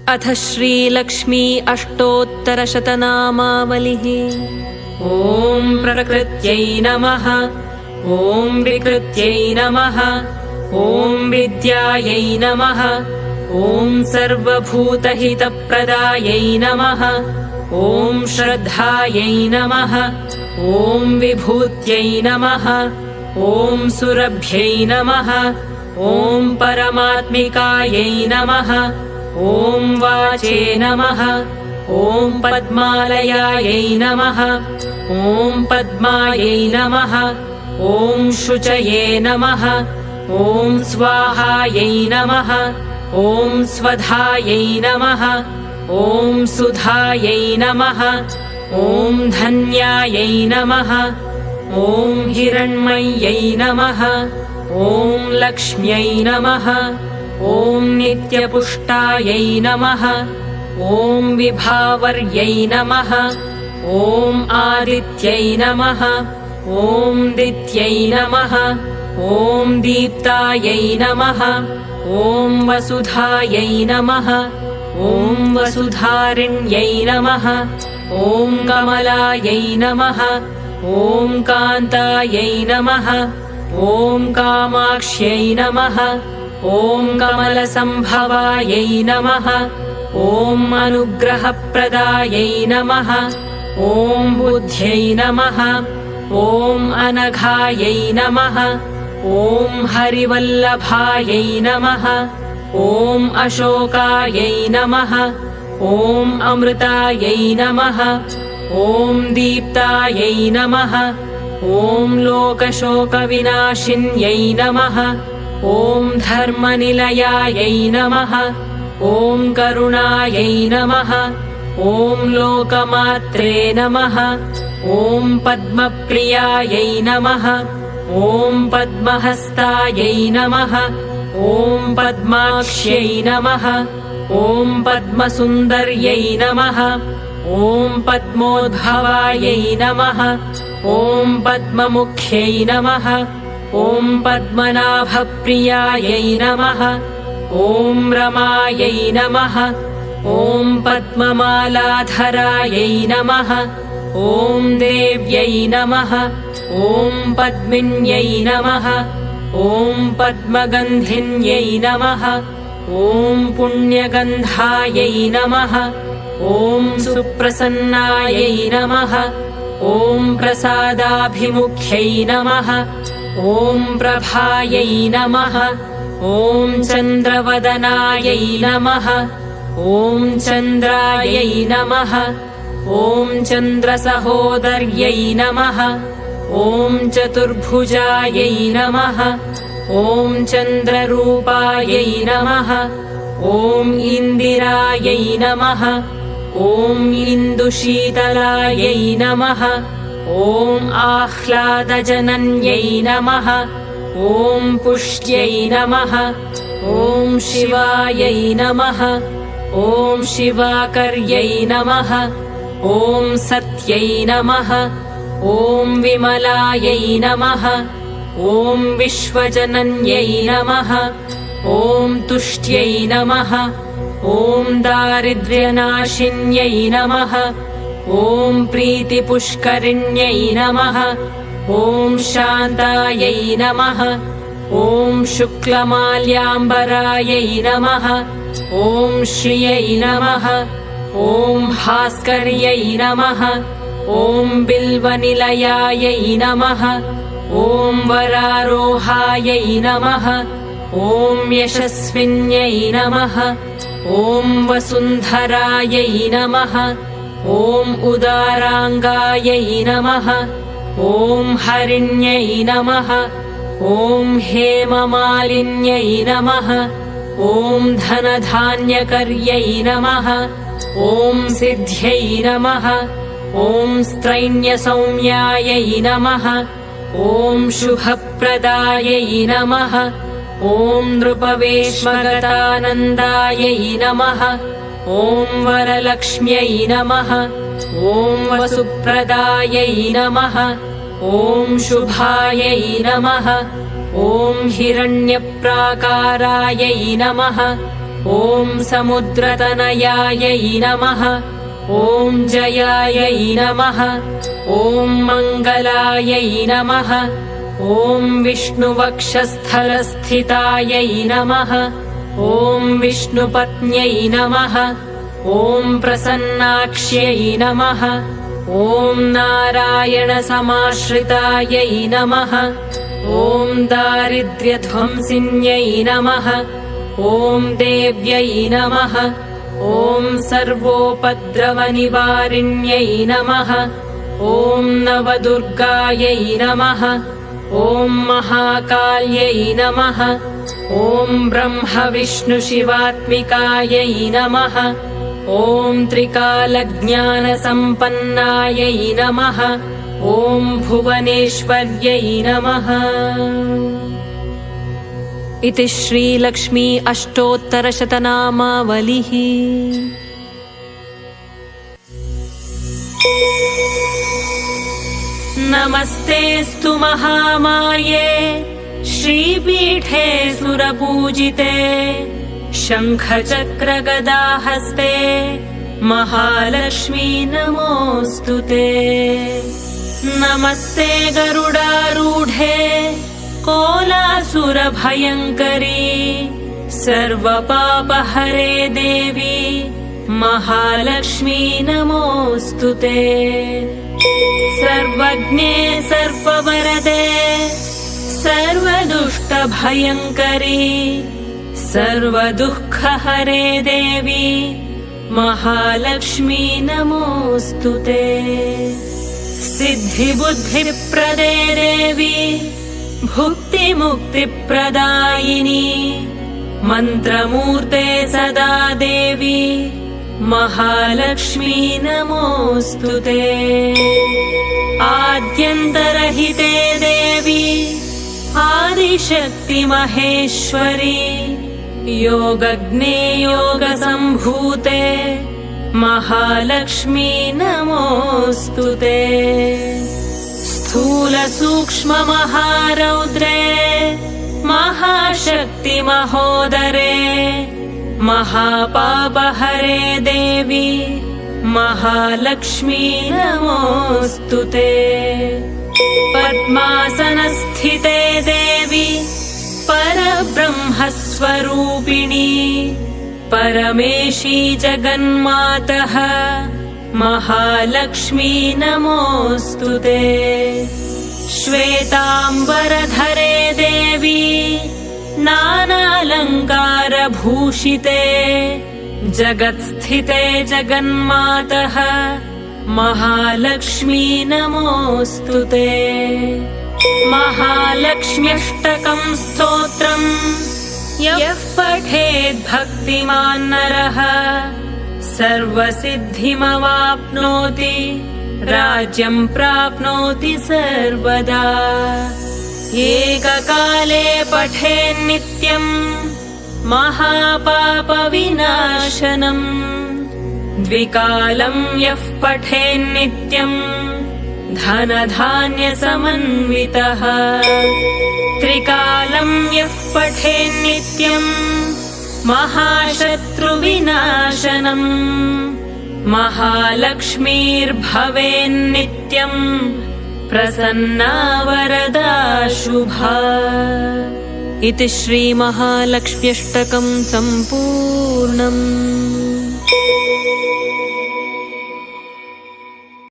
अथ श्रीलक्ष्मी अष्टोत्तरशतनामावलिः। ॐ प्रकृत्यै नमः। ॐ विकृत्यै नमः। ॐ विद्यायै नमः। ॐ सर्वभूतहितप्रदायै नमः। ॐ श्रद्धायै नमः। ॐ विभूत्यै नमः। ॐ सुरभ्यै नमः। ॐ परमात्मिकायै नमः। ॐ वाचे नमः। ॐ पद्मालयायै नमः। ॐ पद्मायै नमः। ॐ शुचये नमः। ॐ स्वाहायै नमः। ॐ स्वधायै नमः। ॐ सुधायै नमः। ॐ धन्यायै नमः। ॐ हिरण्मय्यै नमः। ॐ लक्ष्म्यै नमः। ॐ नित्यपुष्टायै नमः। ॐ विभावर्यै नमः। ॐ आदित्यै नमः। ॐ दित्यै नमः। ॐ दीप्तायै नमः। ॐ वसुधायै नमः। ॐ वसुधारिण्यै नमः। ॐ कमलायै नमः। ॐ कान्तायै नमः। ॐ कामाक्ष्यै नमः। ॐ कमलसम्भवायै नमः। ॐ अनुग्रहप्रदायै नमः। ॐ बुद्ध्यै नमः। ॐ अनघायै नमः। ॐ हरिवल्लभायै नमः। ॐ अशोकायै नमः। ॐ अमृतायै नमः। ॐ दीप्तायै नमः। ॐ लोकशोकविनाशिन्यै नमः। ॐ धर्मनिलयायै नमः। ॐ करुणायै नमः। ॐ लोकमात्रे नमः। ॐ पद्मप्रियायै नमः। ॐ पद्महस्तायै नमः। ॐ पद्माक्ष्यै नमः। ॐ पद्मसुन्दर्यै नमः। ॐ पद्मोद्भवायै नमः। ॐ पद्ममुख्यै नमः। ॐ पद्मनाभप्रियायै नमः। ॐ रमायै नमः। ॐ पद्ममालाधरायै नमः। ॐ देव्यै नमः। ॐ पद्मिन्यै नमः। ॐ पद्मगन्धिन्यै नमः। ॐ पुण्यगन्धायै नमः। ॐ सुप्रसन्नायै नमः। ॐ प्रसादाभिमुख्यै नमः। ॐ प्रभायै नमः। ॐ चन्द्रवदनायै नमः। ॐ चन्द्रायै नमः। ॐ चन्द्रसहोदर्यै नमः। ॐ चतुर्भुजायै नमः। ॐ चन्द्ररूपायै नमः। ॐ इन्दिरायै नमः। ॐ इन्दुशीतलायै नमः। ॐ आह्लादजनन्यै नमः। ॐ पुष्ट्यै नमः। ॐ शिवायै नमः। ॐ शिवाकर्यै नमः। ॐ सत्यै नमः। ॐ विमलायै नमः। ॐ विश्वजनन्यै नमः। ॐ तुष्ट्यै नमः। ॐ दारिद्र्यनाशिन्यै नमः। ॐ प्रीतिपुष्करिण्यै नमः। ॐ शान्तायै नमः। ॐ शुक्लमाल्याम्बरायै नमः। ॐ श्रियै नमः। ॐ भास्कर्यै नमः। ॐ बिल्वनिलयायै नमः। ॐ वरारोहायै नमः। ॐ यशस्विन्यै नमः। ॐ वसुन्धरायै नमः। ॐ उदाराङ्गायै नमः। ॐ हरिण्यै नमः। ॐ हेममालिन्यै नमः। ॐ धनधान्यकर्यै नमः। ॐ सिद्ध्यै नमः। ॐ स्त्रैण्यसौम्यायै नमः। ॐ शुभप्रदायै नमः। ॐ नृपवेश्मगतानन्दायै नमः। ॐ वरलक्ष्म्यै नमः। ॐ वसुप्रदायै नमः। ॐ शुभायै नमः। ॐ हिरण्यप्राकारायै नमः। ॐ समुद्रतनयायै नमः। ॐ जयायै नमः। ॐ मङ्गलायै नमः। ॐ विष्णुवक्षस्थलस्थितायै नमः। ॐ विष्णुपत्न्यै नमः। ॐ प्रसन्नाक्ष्यै नमः। ॐ नारायणसमाश्रितायै नमः। ॐ दारिद्र्यध्वंसिन्यै नमः। ॐ देव्यै नमः। ॐ सर्वोपद्रवनिवारिण्यै नमः। ॐ नवदुर्गायै नमः। ॐ महाकाल्यै नमः। ॐ ब्रह्मविष्णुशिवात्मिकायै नमः। ॐ त्रिकालज्ञानसम्पन्नायै नमः। ॐ भुवनेश्वर्यै नमः। इति श्रीलक्ष्मी अष्टोत्तरशतनामावलिः। नमस्तेऽस्तु महामाये श्रीपीठे सुरपूजिते शङ्खचक्रगदाहस्ते महालक्ष्मी नमोऽस्तु ते। नमस्ते गरुडारूढे कोलासुरभयङ्करी सर्वपापहरे देवी महालक्ष्मी नमोऽस्तु ते। सर्वज्ञे सर्ववरदे सर्वदुष्टभयङ्करी सर्वदुःखहरे देवी महालक्ष्मी नमोऽस्तु ते। सिद्धिबुद्धिप्रदे देवी भुक्तिमुक्तिप्रदायिनी मन्त्रमूर्ते सदा देवी महालक्ष्मी नमोऽस्तु ते। आद्यन्तरहिते देवी आदिशक्ति महेश्वरी योगज्ञे योगसम्भूते महालक्ष्मी नमोऽस्तु ते। स्थूलसूक्ष्ममहारौद्रे महाशक्ति महोदरे महापापहरे देवी महालक्ष्मी नमोऽस्तु ते। पद्मासनस्थिते देवी परब्रह्मस्वरूपिणी परमेशी जगन्मातः महालक्ष्मी नमोऽस्तु ते। श्वेताम्बरधरे देवी नानालङ्कारभूषिते जगत्स्थिते जगन्मातः महालक्ष्मी नमोऽस्तु ते। महालक्ष्म्यष्टकम् स्तोत्रम् यः पठेत् भक्तिमान् नरः सर्वसिद्धिमवाप्नोति राज्यम् प्राप्नोति सर्वदा। एककाले पठेन्नित्यम् महापापविनाशनम् द्विकालम् यः पठेन्नित्यम् धनधान्यसमन्वितः त्रिकालम् यः पठेन्नित्यम् महाशत्रुविनाशनम् महालक्ष्मीर्भवेन्नित्यम् प्रसन्ना वरदा शुभा। इति श्रीमहालक्ष्म्यष्टकम् सम्पूर्णम्।